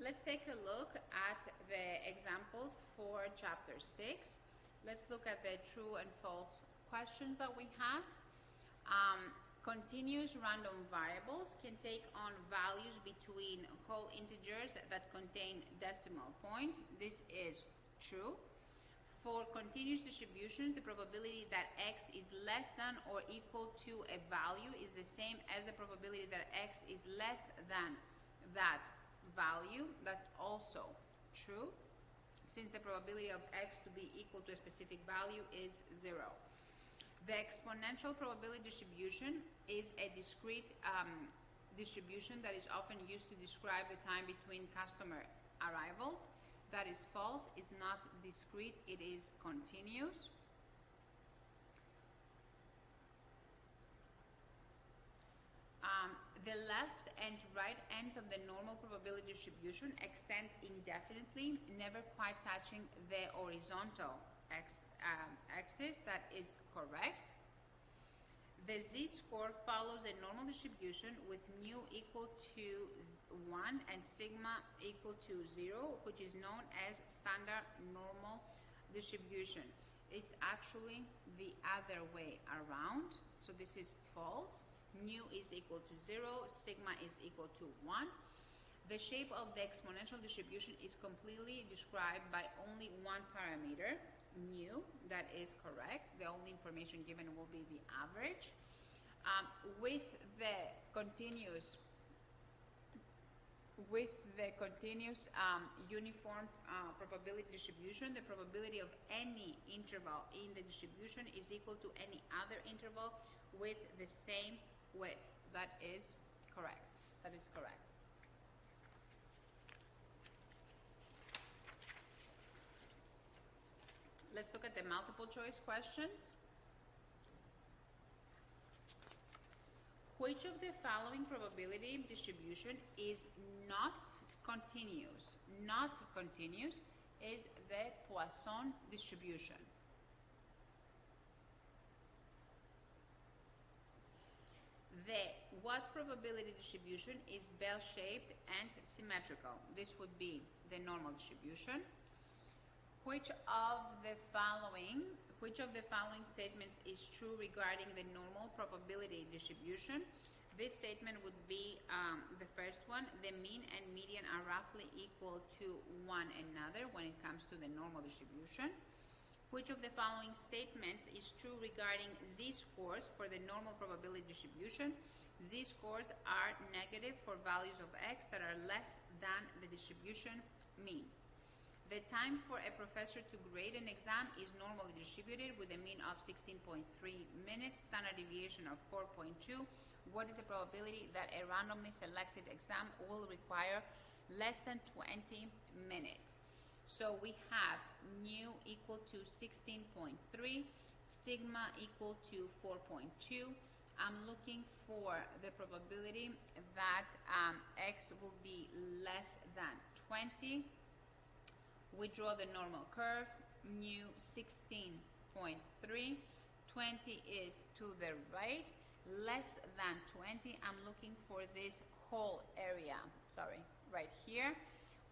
let's take a look at the examples for chapter 6. Let's look at the true and false questions that we have. Continuous random variables can take on values between whole integers that contain decimal points. This is true. For continuous distributions, the probability that x is less than or equal to a value is the same as the probability that x is less than that value. That's also true, since the probability of x to be equal to a specific value is 0. The exponential probability distribution is a discrete distribution that is often used to describe the time between customer arrivals. That is false. It's not discrete, it is continuous. The left and right ends of the normal probability distribution extend indefinitely, never quite touching the horizontal axis. That is correct. The z-score follows a normal distribution with mu equal to 1 and sigma equal to 0, which is known as standard normal distribution. It's actually the other way around, so this is false. Mu is equal to 0, sigma is equal to 1. The shape of the exponential distribution is completely described by only one parameter, mu. That is correct. The only information given will be the average. With the continuous uniform probability distribution, the probability of any interval in the distribution is equal to any other interval with the same width. That is correct. That is correct. Let's look at the multiple choice questions. Which of the following probability distribution is not continuous? Not continuous is the Poisson distribution. What probability distribution is bell-shaped and symmetrical? This would be the normal distribution. Which of the following statements is true regarding the normal probability distribution? This statement would be the first one. The mean and median are roughly equal to one another when it comes to the normal distribution. Which of the following statements is true regarding z-scores for the normal probability distribution? Z-scores are negative for values of x that are less than the distribution mean. The time for a professor to grade an exam is normally distributed with a mean of 16.3 minutes, standard deviation of 4.2. What is the probability that a randomly selected exam will require less than 20 minutes? So we have mu equal to 16.3, sigma equal to 4.2. I'm looking for the probability that x will be less than 20. We draw the normal curve, mu 16.3, 20 is to the right, less than 20, I'm looking for this whole area, right here.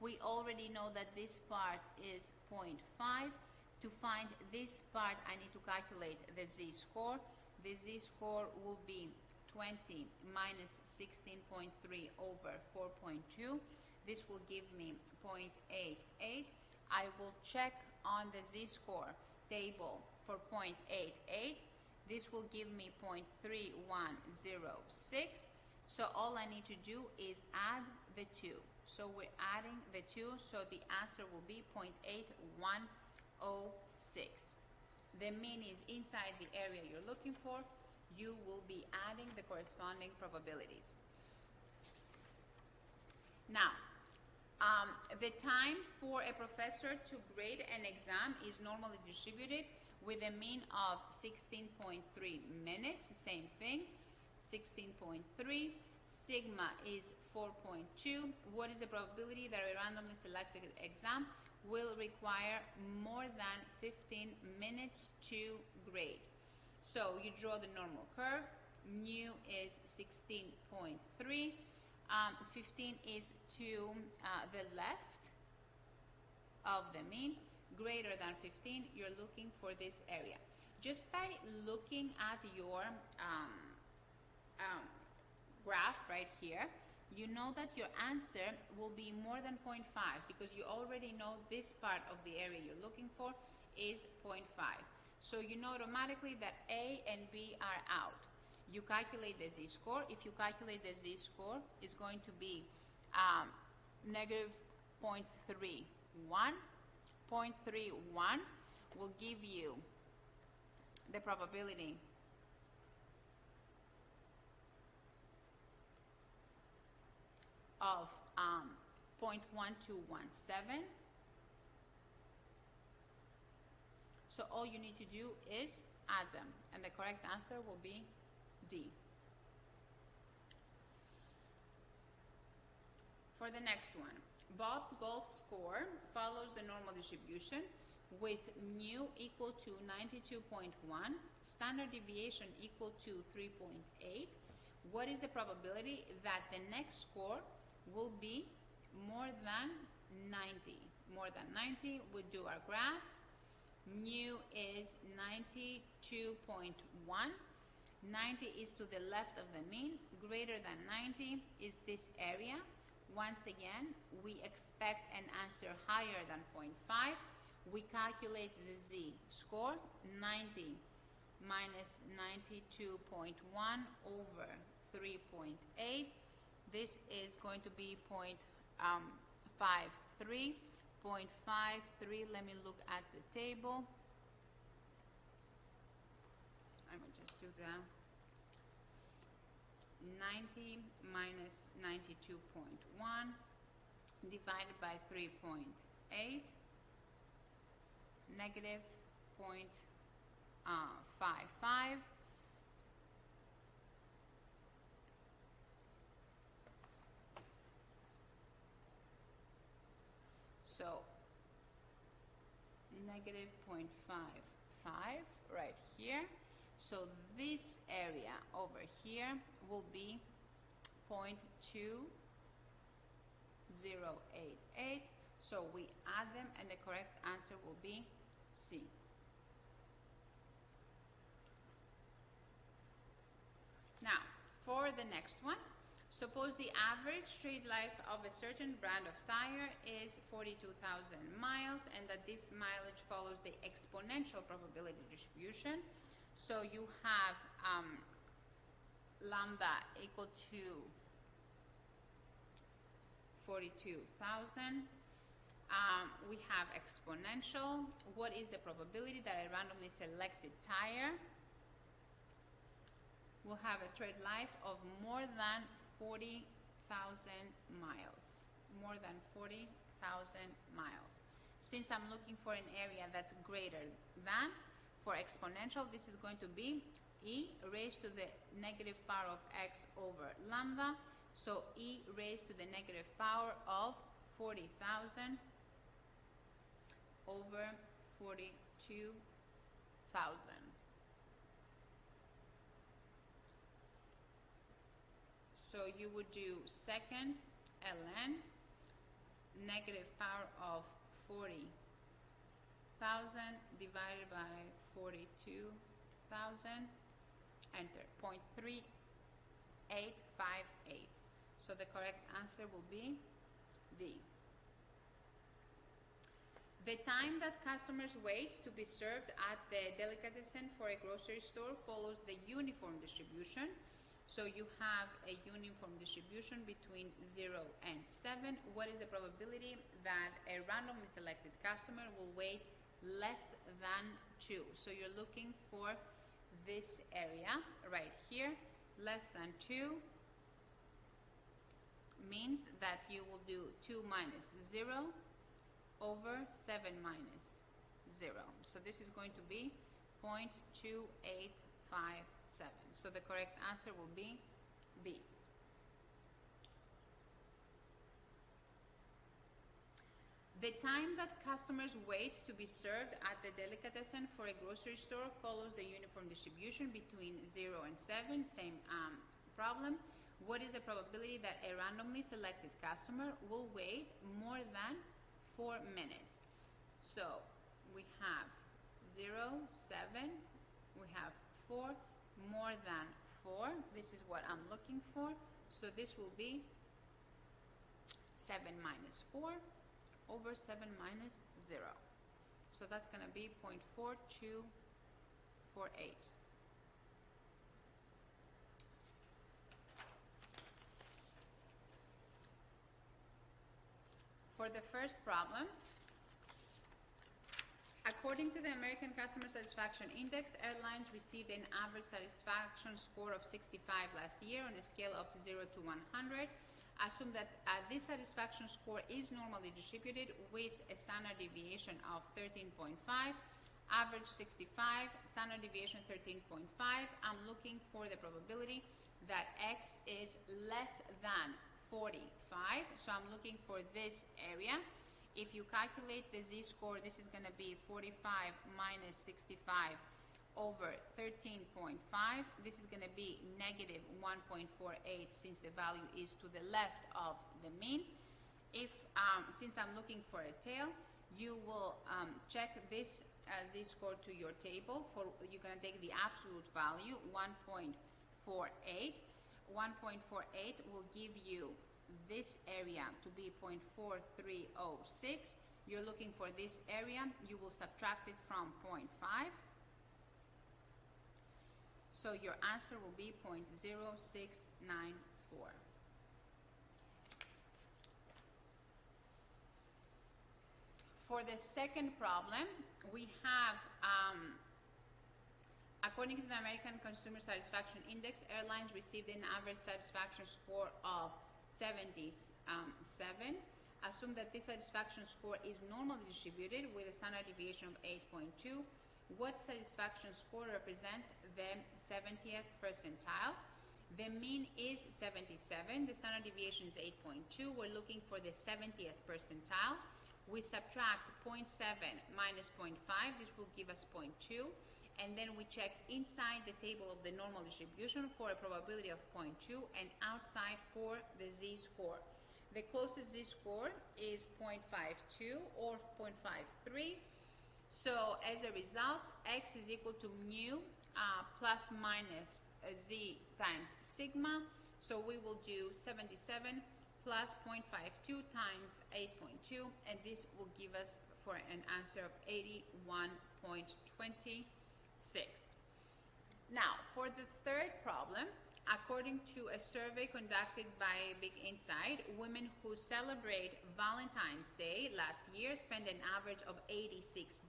We already know that this part is 0.5. To find this part, I need to calculate the z-score. The z-score will be 20 minus 16.3 over 4.2. This will give me 0.88. I will check on the z-score table for 0.88. This will give me 0.3106. So all I need to do is add the two. So we're adding the two, so the answer will be 0.8106. The mean is inside the area you're looking for. You will be adding the corresponding probabilities. Now, the time for a professor to grade an exam is normally distributed with a mean of 16.3 minutes, same thing, 16.3. Sigma is 4.2. What is the probability that a randomly selected exam will require more than 15 minutes to grade? So you draw the normal curve. Mu is 16.3. 15 is to the left of the mean, greater than 15, you're looking for this area. Just by looking at your graph right here, you know that your answer will be more than 0.5 because you already know this part of the area you're looking for is 0.5. So you know automatically that A and B are out. You calculate the z-score. If you calculate the z-score, it's going to be negative 0.31. 0.31 will give you the probability of 0.1217. So all you need to do is add them, and the correct answer will be D. For the next one, Bob's golf score follows the normal distribution with mu equal to 92.1, standard deviation equal to 3.8. What is the probability that the next score will be more than 90? More than 90, we do our graph. Mu is 92.1. 90 is to the left of the mean. Greater than 90 is this area. Once again, we expect an answer higher than 0.5. We calculate the z-score. 90 minus 92.1 over 3.8. This is going to be 0.53. 0.53, let me look at the table. I will just do the 90 minus 92.1 divided by 3.8, negative 0.55. So negative 0.55 right here. So this area over here will be 0.2088. So we add them and the correct answer will be C. Now, for the next one, suppose the average trade life of a certain brand of tire is 42,000 miles and that this mileage follows the exponential probability distribution. So you have lambda equal to 42,000. We have exponential. What is the probability that a randomly selected tire will have a trade life of more than 40,000 miles? More than 40,000 miles. Since I'm looking for an area that's greater than, for exponential, this is going to be e raised to the negative power of x over lambda. So e raised to the negative power of 40,000 over 42,000. So you would do second ln negative power of 40,000 divided by 42,000, enter, 0.3858. So the correct answer will be D. The time that customers wait to be served at the delicatessen for a grocery store follows the uniform distribution. So you have a uniform distribution between 0 and 7. What is the probability that a randomly selected customer will wait less than 2? So you're looking for this area right here. Less than 2 means that you will do 2 minus 0 over 7 minus 0. So this is going to be 0.2857. So the correct answer will be B. The time that customers wait to be served at the delicatessen for a grocery store follows the uniform distribution between 0 and 7. Same problem. What is the probability that a randomly selected customer will wait more than 4 minutes? So we have 0, 7, we have 4, more than 4. This is what I'm looking for. So this will be 7 minus 4 over 7 minus 0. So that's going to be 0.4248. For the first problem, according to the American Customer Satisfaction Index, airlines received an average satisfaction score of 65 last year on a scale of 0 to 100. Assume that this satisfaction score is normally distributed with a standard deviation of 13.5, average 65, standard deviation 13.5. I'm looking for the probability that X is less than 45, so I'm looking for this area. If you calculate the z-score, this is going to be 45 minus 65 over 13.5. This is going to be negative 1.48 since the value is to the left of the mean. If since I'm looking for a tail, you will check this z-score to your table. You're going to take the absolute value, 1.48. 1.48 will give you this area to be 0.4306. You're looking for this area, you will subtract it from 0.5. So your answer will be 0.0694. For the second problem, we have according to the American Consumer Satisfaction Index, airlines received an average satisfaction score of 77. Assume that this satisfaction score is normally distributed with a standard deviation of 8.2. What satisfaction score represents the 70th percentile? The mean is 77. The standard deviation is 8.2. We're looking for the 70th percentile. We subtract 0.7 minus 0.5. This will give us 0.2. And then we check inside the table of the normal distribution for a probability of 0.2 and outside for the z-score. The closest z-score is 0.52 or 0.53. So as a result, x is equal to mu plus minus z times sigma. So we will do 77 plus 0.52 times 8.2, and this will give us for an answer of 81.26. Now, for the third problem, according to a survey conducted by Big Insight, women who celebrate Valentine's Day last year spent an average of $86.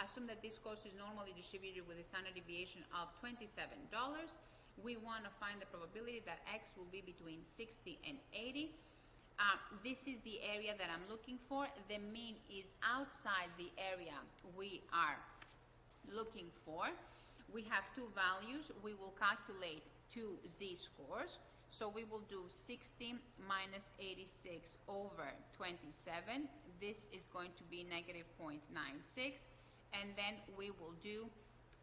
Assume that this cost is normally distributed with a standard deviation of $27. We want to find the probability that X will be between 60 and 80. This is the area that I'm looking for. The mean is outside the area we are looking for. We have two values. We will calculate two z-scores. So we will do 60 minus 86 over 27. This is going to be negative 0.96. And then we will do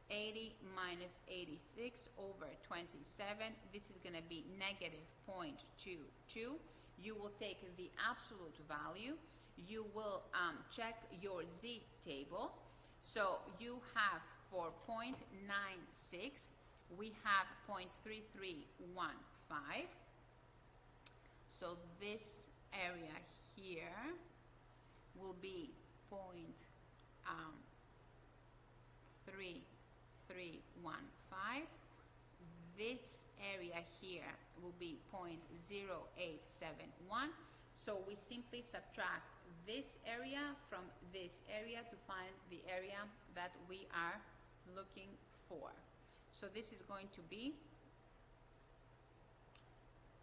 80 minus 86 over 27. This is going to be negative 0.22. You will take the absolute value. You will check your z table. So you have for 0.96, we have 0.3315. So this area here will be 0.3315. This area here will be 0.0871. So we simply subtract this area from this area to find the area that we are looking for. So this is going to be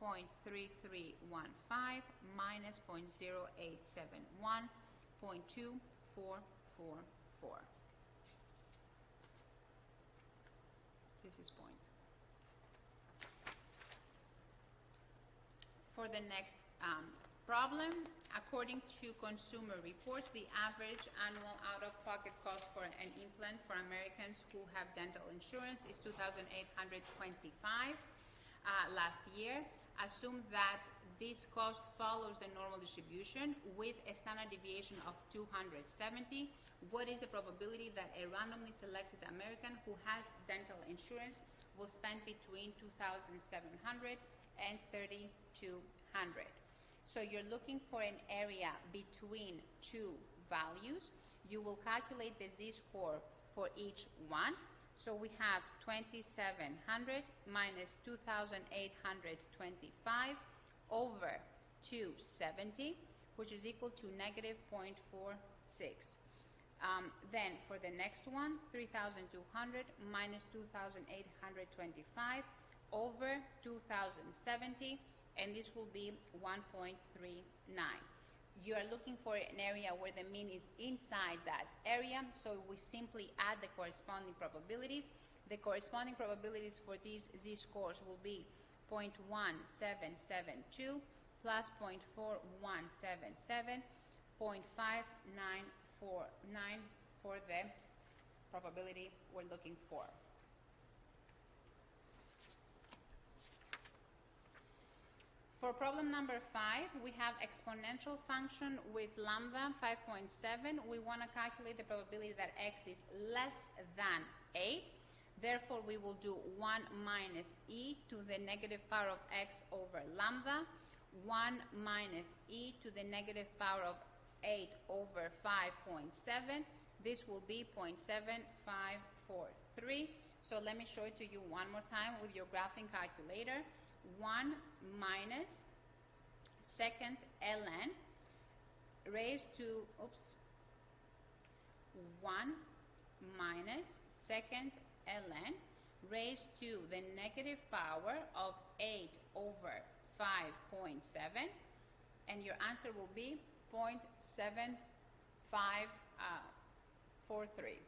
0.3315 minus 0.0871, 0.2444. This is point. For the next problem, according to Consumer Reports, the average annual out-of-pocket cost for an implant for Americans who have dental insurance is $2,825. last year. Assume that this cost follows the normal distribution with a standard deviation of 270. What is the probability that a randomly selected American who has dental insurance will spend between $2,700 and $3,200? So you're looking for an area between two values. You will calculate the z-score for each one. So we have 2,700 minus 2,825 over 270, which is equal to negative 0.46. Then for the next one, 3,200 minus 2,825 over 2,070, and this will be 1.39. You are looking for an area where the mean is inside that area, so we simply add the corresponding probabilities. The corresponding probabilities for these z-scores will be 0.1772 plus 0.4177, 0.5949 for the probability we're looking for. For problem number 5, we have exponential function with lambda 5.7. We want to calculate the probability that x is less than 8. Therefore, we will do 1 minus e to the negative power of x over lambda, 1 minus e to the negative power of 8 over 5.7. This will be 0.7543. So let me show it to you one more time with your graphing calculator. 1 minus second ln raised to, 1 minus second ln raised to the negative power of 8 over 5.7, and your answer will be 0.7543.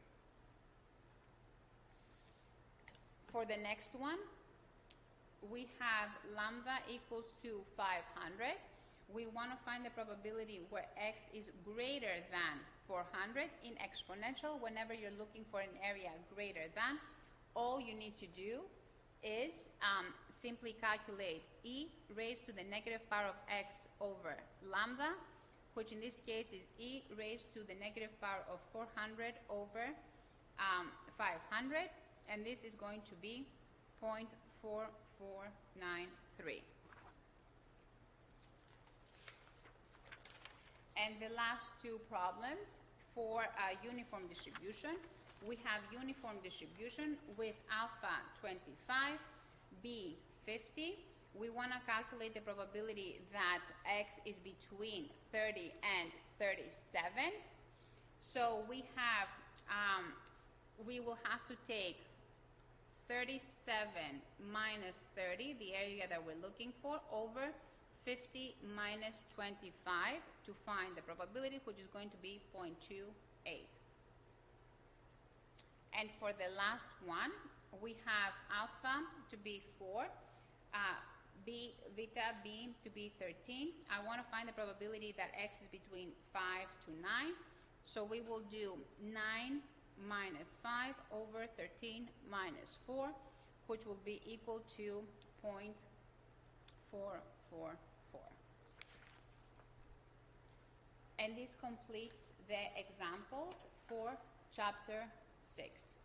For the next one, we have lambda equals to 500. We want to find the probability where x is greater than 400. In exponential, whenever you're looking for an area greater than, all you need to do is simply calculate e raised to the negative power of x over lambda, which in this case is e raised to the negative power of 400 over 500, and this is going to be 0.4493. And the last two problems for uniform distribution. We have uniform distribution with alpha 25, b 50. We want to calculate the probability that x is between 30 and 37. So we have, we will have to take 37 minus 30, the area that we're looking for, over 50 minus 25 to find the probability, which is going to be 0.28. And for the last one, we have alpha to be 4, beta b to be 13. I want to find the probability that x is between 5 to 9. So we will do 9 minus 5 over 13 minus 4, which will be equal to 0.444. And this completes the examples for chapter 6.